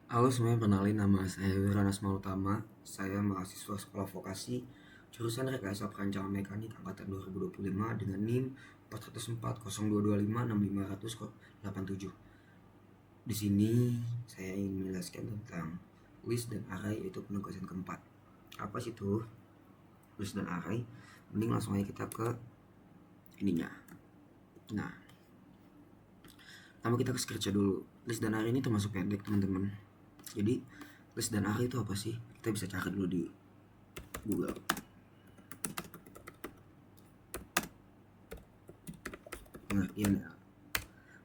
Halo semuanya, kenalin nama saya Wirana Utama. Saya mahasiswa sekolah vokasi jurusan Rekayasa Perancangan Mekanik angkatan 2025 dengan NIM 40402256587. Di sini saya ingin menjelaskan tentang list dan array, yaitu penugasan keempat. Apa sih itu list dan array? Mending langsung aja kita ke ininya. Nah, pertama kita ke sketsa dulu. List dan array ini termasuk pendek, teman-teman. Jadi list dan array itu apa sih? Kita bisa cari dulu di Google. Pengertian ya,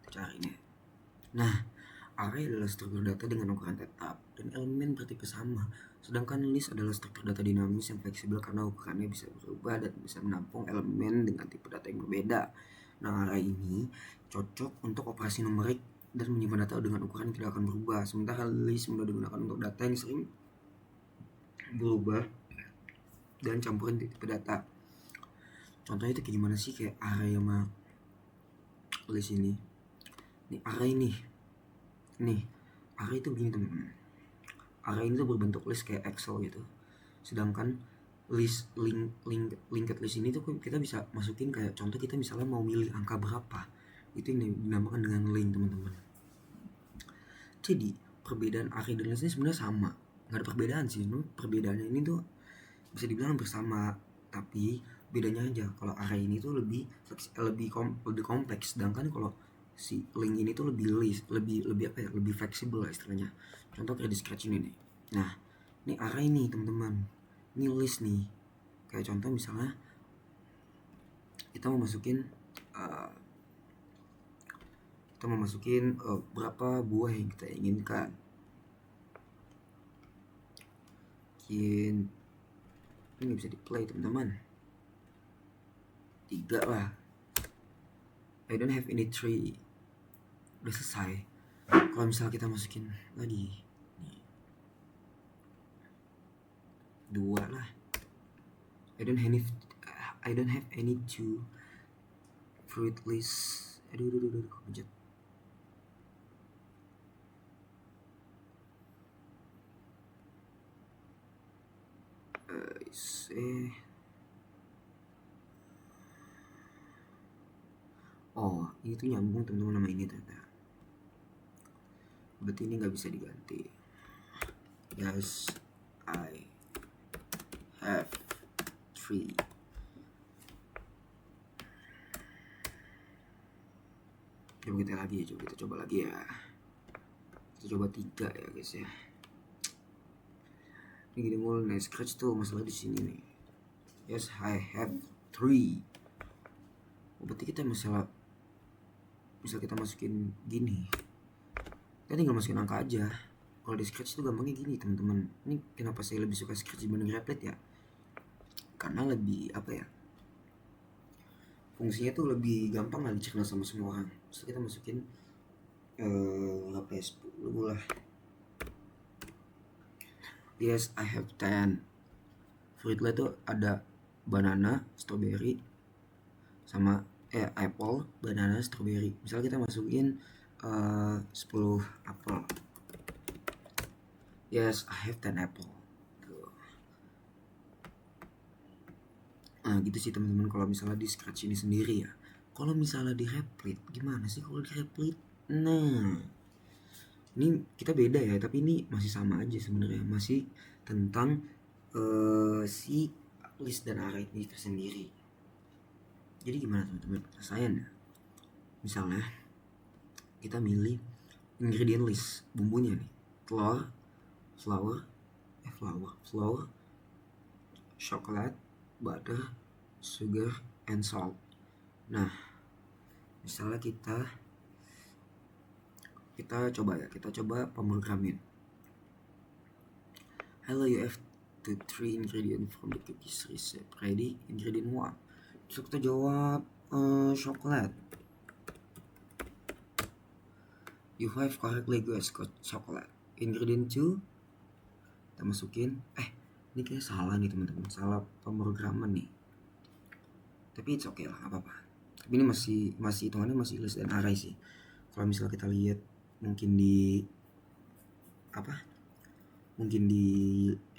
kita cari nih. Nah, array adalah struktur data dengan ukuran tetap dan elemen bertipe sama. Sedangkan list adalah struktur data dinamis yang fleksibel karena ukurannya bisa berubah dan bisa menampung elemen dengan tipe data yang berbeda. Nah, array ini cocok untuk operasi numerik dan menyimpan data dengan ukuran yang tidak akan berubah. Sementara list mudah digunakan untuk data yang sering berubah dan campuran tipe data. Contohnya itu kayak gimana sih, kayak array sama list ini. Nih array nih. Nih, array itu begini teman-teman. Array itu berbentuk list kayak Excel gitu. Sedangkan list linked list ini tuh kita bisa masukin kayak contoh, kita misalnya mau milih angka berapa. Itu yang dinamakan dengan link, teman-teman. Jadi, perbedaan array dan list ini sebenarnya sama. Nggak ada perbedaan sih. Perbedaannya ini tuh bisa dibilang bersama, tapi bedanya aja kalau array ini tuh lebih kompleks, sedangkan kalau si link ini tuh lebih fleksibel lah istilahnya. Contoh kayak di scratch ini nih. Nah, ini array nih teman-teman, ini list nih. Kayak contoh misalnya kita mau masukin berapa buah yang kita inginkan. Ini bisa di play teman-teman. 3 lah. I don't have any tree. Udah selesai. Kalau misalnya kita masukin lagi nih, 2 lah. I don't have any two fruit list. Aduh, pencet. Oh, ini tuh nyambung teman-teman sama ini ternyata. Berarti ini nggak bisa diganti. Yes, I have 3. Kita coba lagi ya. Kita coba 3 ya guys ya. Ini gini mulu nih, scratch tuh masalah di sini nih. Yes, I have 3. Berarti kita misal kita masukin gini, kita tinggal masukin angka aja. Kalau di scratch itu gampangnya gini teman-teman. Ini kenapa saya lebih suka scratch dibanding Replit ya? Karena lebih fungsinya tuh lebih gampang lah dicerna sama semua orang. Terus kita masukin 10 lah. Yes, I have 10. Fruitnya tuh ada banana, strawberry, sama apple, banana, strawberry. Misalnya kita masukin 10 apel. Yes, I have 10 apple. Nah gitu sih teman-teman kalau misalnya di scratch ini sendiri ya. Kalau misalnya di Replit gimana sih kalau di Replit? Nah, ini kita beda ya, tapi ini masih sama aja sebenarnya, masih tentang si list dan array ini tersendiri. Jadi gimana teman-teman rasanya? Misalnya kita milih ingredient list, bumbunya nih, flour, coklat, butter, sugar, and salt. Nah, misalnya kita coba pemrogramin. Hello, you have 3 ingredients from the cookies recipe. Ready? Ingredient 1. Terus kita jawab coklat. You have correctly guessed coklat. Ingredient 2, kita masukin. Ini kayak salah nih teman-teman, salah pemrograman nih. Tapi it's okay lah, apa-apa. Tapi ini masih hitungannya masih list dan array sih. Kalau misalnya kita lihat mungkin di mungkin di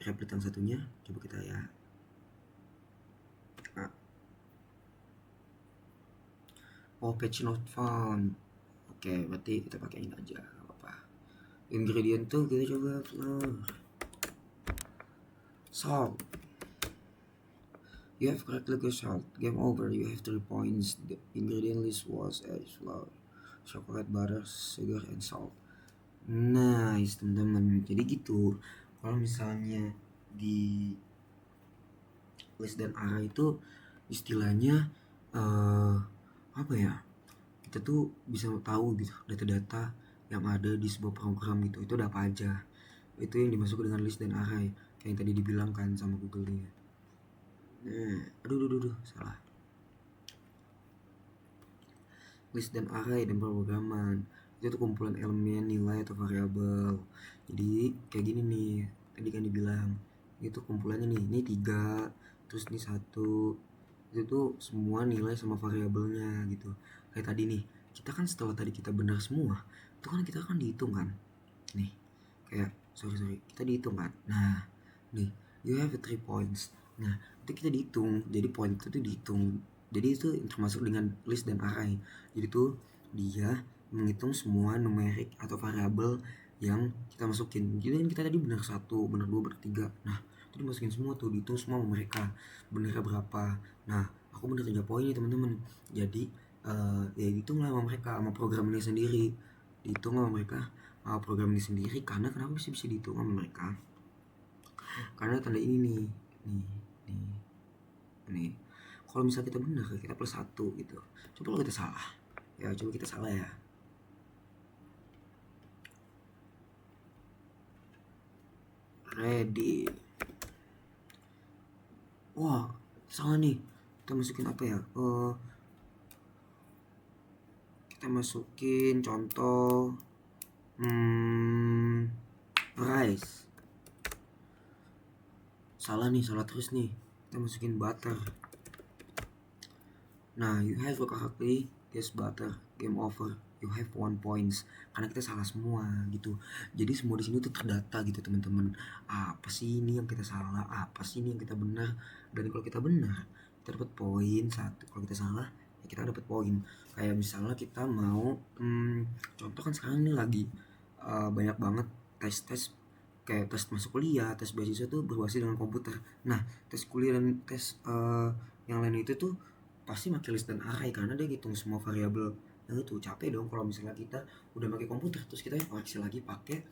replit yang satunya. Coba kita ya. Page not found. Oke, berarti kita pakai ini aja, gak apa-apa. Ingredient tuh kita coba flour, salt. You have correctly guessed salt. Game over. You have 3 points. The ingredient list was eggs, flour, chocolate, butter, sugar, and salt. Nice teman-teman. Jadi gitu. Kalau misalnya di list dan array itu istilahnya apa ya? Kita tuh bisa tahu gitu data-data yang ada di sebuah program gitu. Itu ada apa aja. Itu yang dimasuk dengan list dan array kayak yang tadi dibilang kan sama Google nih. Nah, aduh, salah. List dan array dan pemrograman itu tuh kumpulan elemen, nilai atau variabel. Jadi kayak gini nih, tadi kan dibilang itu kumpulannya nih, ini 3, terus ini 1. Itu tuh semua nilai sama variabelnya gitu. Kayak tadi nih, kita kan setelah tadi kita benar semua, itu kan kita kan dihitung kan. Nih, kayak sorry, kita dihitung kan. Nah, nih, you have 3 points. Nah, itu kita dihitung. Jadi poin itu tuh dihitung. Jadi itu termasuk dengan list dan array. Jadi tuh dia menghitung semua numerik atau variabel yang kita masukin. Jadi kan kita tadi benar 1, benar 2, benar 3. Nah, itu dimasukin semua tuh, dihitung semua sama mereka. Benernya berapa. Nah, aku bener 3 poin nih teman-teman. Jadi ya dihitung lah sama mereka, sama program ini sendiri. Dihitung sama mereka, sama program ini sendiri. Karena kenapa bisa dihitung sama mereka? Karena tanda ini nih. Kalau misalnya kita benar, kita plus 1 gitu. Coba kalau kita salah. Ya, coba kita salah ya. Ready. Wah, salah nih. Kita masukin apa ya? Kita masukin contoh rice. Salah terus nih. Kita masukin butter. Nah, you have correctly guess butter. Game over. You have 1 points. Karena kita salah semua gitu. Jadi semua di sini tuh terdata gitu teman-teman. Apa sih ini yang kita salah? Apa sih ini yang kita benar? Dan kalau kita benar, kita dapat poin 1. Kalau kita salah, ya kita dapat poin. Kayak misalnya kita mau contoh kan sekarang ini lagi banyak banget tes kayak tes masuk kuliah, tes beasiswa tuh berbasis dengan komputer. Nah, tes kuliah dan tes yang lain itu tuh pasti pakai list dan array karena dia hitung semua variabel. Yang itu capek dong kalau misalnya kita udah pakai komputer terus kita koreksi lagi pakai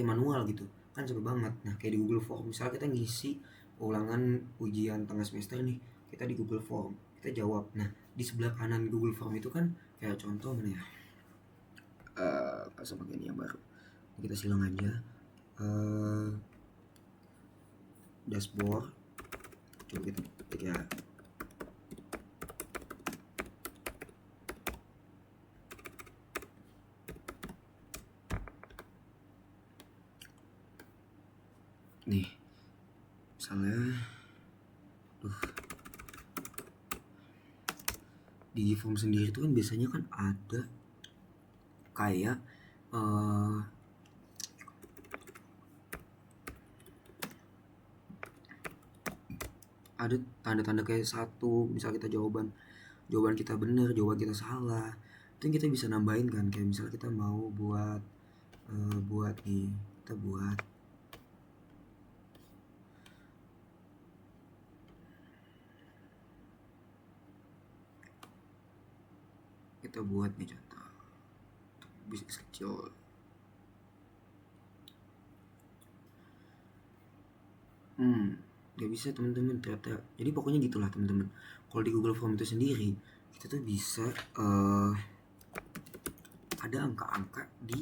manual gitu kan capek banget. Nah, kayak di Google Form misalnya kita ngisi ulangan ujian tengah semester nih, kita di Google Form kita jawab. Nah, di sebelah kanan Google Form itu kan kayak contoh mana ya, sama ini yang baru kita silang aja, dashboard. Coba kita ketik ya. Nih, misalnya di form sendiri itu kan biasanya kan ada kayak ada tanda-tanda kayak 1, misal kita jawaban kita benar, jawaban kita salah, itu kita bisa nambahin kan. Kayak misalnya kita mau buat nih, kita buat nih contoh bisnis kecil. Gak bisa teman-teman ternyata. Jadi pokoknya gitulah teman-teman. Kalau di Google Form itu sendiri kita tuh bisa ada angka-angka di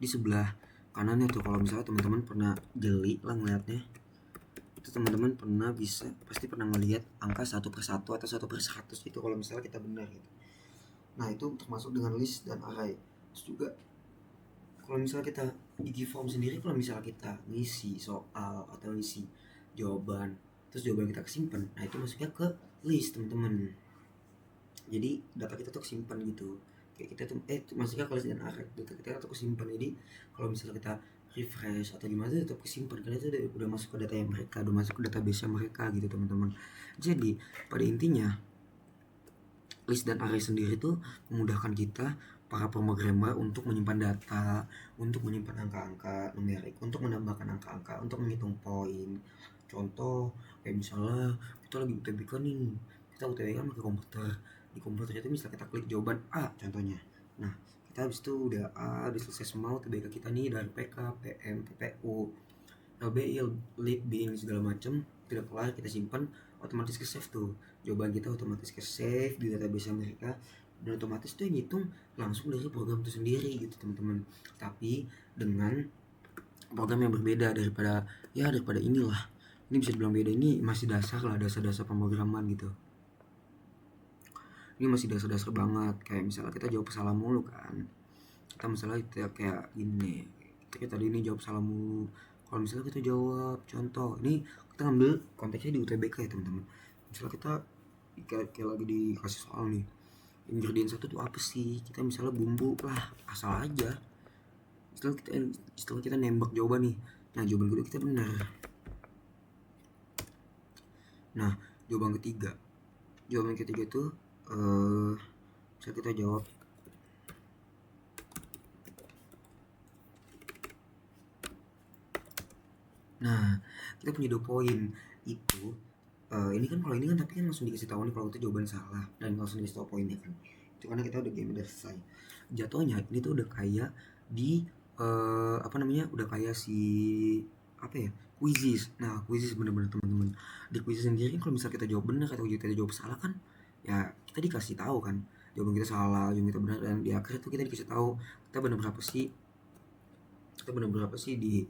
sebelah kanannya tuh. Kalau misalnya teman-teman pernah jeli lah ngeliatnya, itu teman-teman pasti pernah ngelihat angka 1/1 atau 1/100 gitu kalau misalnya kita benar gitu. Nah, itu termasuk dengan list dan array. Terus juga kalau misalnya kita di form sendiri, kalau misalnya kita ngisi soal atau ngisi jawaban terus jawaban kita kesimpan, nah itu masuknya ke list teman-teman. Jadi data kita tuh kesimpan gitu, kayak kita tuh maksudnya kalau dan arek data kita tuh kesimpan. Jadi kalau misalnya kita refresh atau gimana tuh tetap kesimpan karena itu udah masuk ke data yang mereka, udah masuk ke database mereka gitu teman-teman. Jadi pada intinya list dan array sendiri tuh memudahkan kita para pemrogramer untuk menyimpan data, untuk menyimpan angka-angka numerik, untuk menambahkan angka-angka, untuk menghitung poin. Contoh kayak misalnya kita lagi UTBK nih, kita UTBK pakai komputer. Di komputer itu misalnya kita klik jawaban A contohnya. Nah, kita habis itu udah A, udah selesai semua UTBK kita nih dari PK, PM, PPU, LBI, LIB, BIM segala macam, tidak kelar kita simpan, otomatis ke save tuh. Jawaban kita otomatis ke save di database mereka, dan otomatis tuh yang ngitung langsung dari program itu sendiri gitu teman-teman. Tapi dengan program yang berbeda daripada inilah. Ini bisa dibilang beda, ini masih dasar lah, dasar-dasar pemrograman gitu. Ini masih dasar-dasar banget, kayak misalnya kita jawab salah mulu kan. Kita misalnya kayak gini, kita tadi ini jawab salah mulu. Kalau misalnya kita jawab contoh, ini kita ngambil konteksnya di UTBK ya teman-teman. Misalnya kita kayak lagi dikasih soal nih, ingredient satu tuh apa sih, kita misalnya bumbu lah, asal aja. Setelah kita nembak jawaban nih, nah jawaban kedua kita benar. Nah jawaban ketiga tuh bisa kita jawab nah kita punya 2 poin itu. Ini kan kalau ini kan tapi kan langsung dikasih tahu nih kalau itu jawaban salah dan langsung dikasih tahu poinnya kan. Itu karena kita udah game udah selesai. Jatuhnya ini tuh udah kayak di udah kayak si quizzes. Nah quizzes bener-bener teman-teman. Di quizzes sendiri kalau misalnya kita jawab benar atau kita jawab salah kan, ya kita dikasih tahu kan jawaban kita salah, jawaban kita benar, dan di akhir itu kita dikasih tahu kita benar berapa sih di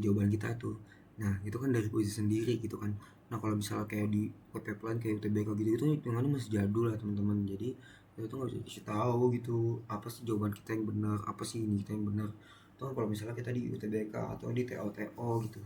jawaban kita tuh. Nah itu kan dari quiz sendiri gitu kan. Nah kalau misalnya kayak di PP Plan kayak UTBK gitu itu hitungannya masih jadul lah teman-teman. Jadi itu nggak bisa dikasih tahu gitu apa sih jawaban kita yang benar, apa sih ini kita yang benar. Tuh kalau misalnya kita di UTBK atau di TO gitu.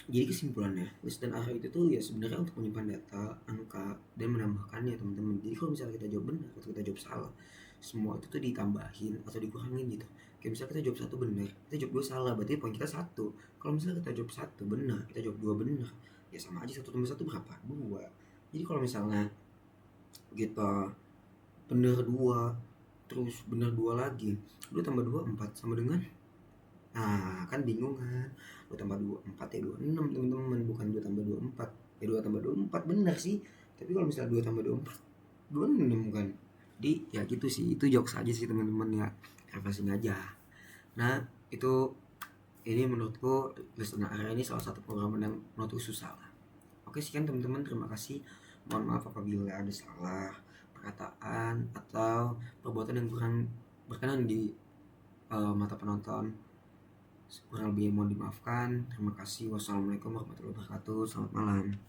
Jadi kesimpulannya, list dan array itu tuh ya sebenarnya untuk menyimpan data, angka, dan menambahkannya teman-teman. Jadi kalau misalnya kita jawab benar atau kita jawab salah, semua itu tuh ditambahin atau dikurangin gitu. Kayak misalnya kita jawab 1 benar, kita jawab 2 salah, berarti poin kita 1. Kalau misalnya kita jawab 1 benar, kita jawab 2 benar, ya sama aja 1 tambah 1 berapa? 2. Jadi kalau misalnya kita benar 2, terus benar 2 lagi, 2 tambah 2 4 sama dengan, nah kan bingung kan, 2 tambah 2 4 ya 26 teman-teman, bukan 2 tambah 2 4. Ya 2 tambah 2 4 benar sih, tapi kalau misalnya 2 tambah 2 4 26 kan. Jadi ya gitu sih, itu jokes aja sih teman-teman ya, refreshing aja. Nah itu ini menurutku Listener Area ini salah satu program yang menurutku susah lah. Oke sekian teman-teman, terima kasih. Mohon maaf apabila ada salah perkataan atau perbuatan yang kurang berkenan di mata penonton. Kurang lebih mohon dimaafkan. Terima kasih. Wassalamualaikum warahmatullahi wabarakatuh. Selamat malam.